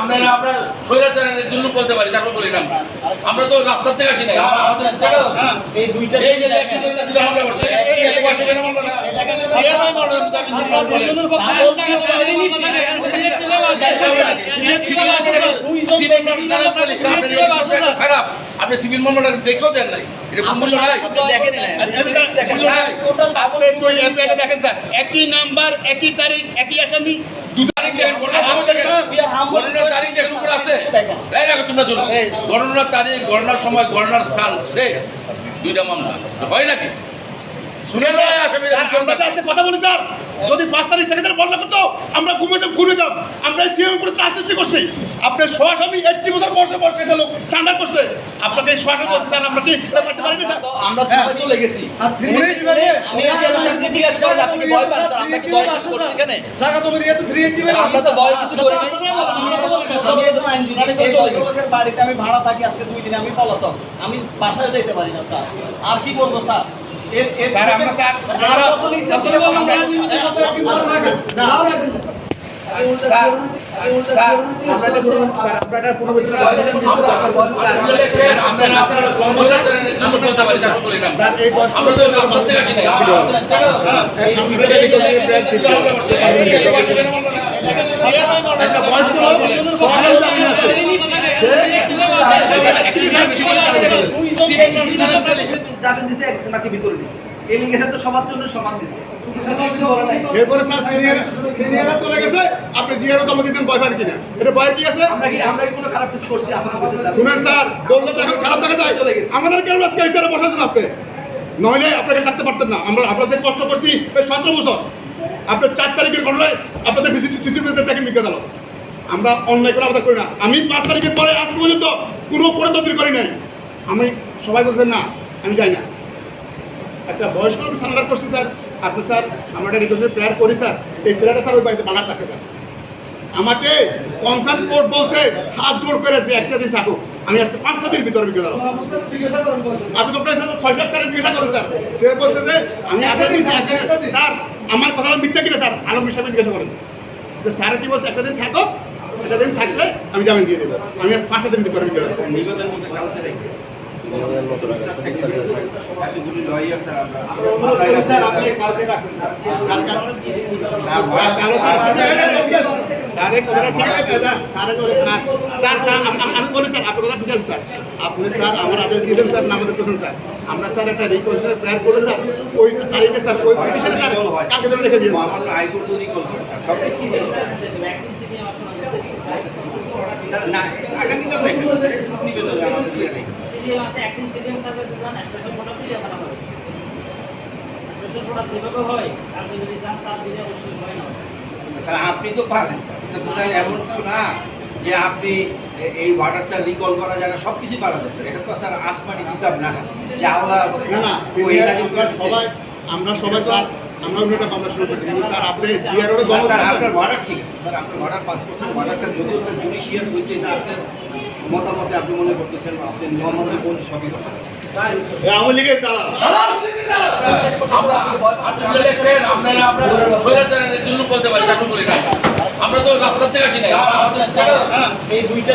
আমরা স্বৈরাচারের জন্য বলতে পারি, তারপর বলি না আমরা তো রাস্তার থেকে আসি না। এই দুইটা খারাপ, আপনি সিভিল মামলা দেখেও দেন নাই, দেখেন স্যার, একই নাম্বার, একই তারিখ, একই আসামি, গণনার তারিখ, গণনার সময়, গণনার স্থান, সে দুইটা মামলা হয় নাকি? কথা বলি স্যার, যদি 5 তারিখ সেকেন্ডার বন্ধ করতো আমরা ঘুরে যাব। আমরা সিএম উপরে রাজনীতি করছি, আপনার সরাসরি 80 বছর বর্ষে এটা লোক সান্ডার করছে, আপনাকে সরাসরি বলতে স্যার আমরা কি করতে পারি না? আমরা সবাই চলে গেছি। জায়গা জমি নিয়ে তো 380 আমরা তো ভয় কিছু করি নাই। বাড়িতে আমি ভাড়া থাকি, আজকে 2 দিন আমি পলাতক, আমি বাসায় যেতে পারি না স্যার। আর কি করবো স্যার? নইলে আপনাকে থাকতে পারতেন না। আমরা আপনাদের কষ্ট করছি 17 বছর। আপনার 4 তারিখের ঘটনায় আপনাদের সিসিটিভিতে দেখেন বিজ্ঞান আলো। আমরা অন্যায় করে আমাদের করি না। আমি 5 তারিখের পরে আজ পর্যন্ত কোনো পরিবর্তন করি নাই। আমি সবাই বলছেন না, আমি যাই না। একটা বয়স্ক সান্ডার করছি স্যার। আপনি স্যার আমরা একটা রিকোয়েস্ট প্রেয়ার করি স্যার, এই ছেলেটা স্যার ওই বাড়িতে বানার থাকে স্যার। আমাকে কনসার্ন কোর্ট বলছে হাত জোর করে যে একটা দিন থাকুক। আমি আজকে 5টা দিন ভিতরে বিজ্ঞান আলো। আপনি তো প্রায় 6-7 তারিখ জিজ্ঞাসা করেন স্যার। সে বলছে যে আমি আগে দিন স্যার, আমার কথা মিথ্যা কিনা স্যার? আলম হিসাবে জিজ্ঞাসা করেন যে স্যার কি বলছে একটা দিন থাকো, একটা দিন থাকলে আমি জামিন দিয়ে দেবো। আমি আজ 5টা দিন ভিতরে বিজ্ঞান আলো। আপনি স্যার আমার আদেশ দিয়েছেন স্যার, আমাদের করছেন স্যার। আমরা স্যার একটা রিকোয়েস্ট প্রেয়ার করে স্যার ওই তারিখে স্যার ওই পিটিশনে স্যার কালকে ধরে রেখে দিয়েছেন। আপনি তো পারেন স্যার, এমন তো না যে আপনি এই ওয়াটার স্যার রিকল করা যায় না, সবকিছু পারা যায় স্যার। এটা তো স্যার আসমানি কিতাব না যে আল্লাহ আমরা সবাই স্যার আমরা ওটা আমরা শুরু করছি স্যার। আপনি সিআরও স্যার আপনার ওয়াটার ঠিক আছে স্যার, আপনার ওয়াটার 5% ওয়াটারটা যদিও স্যার জুডিশিয়াস হয়েছে, এটা আপনার মতামতে আপনি মনে করতেছেন আপনি নিয়মমতে কোন সবই কথা আওয়ামী লীগের তারা বলতে পারি, তারপর বলি না আমরা তো রাস্তার থেকে আসি না। এই দুইটা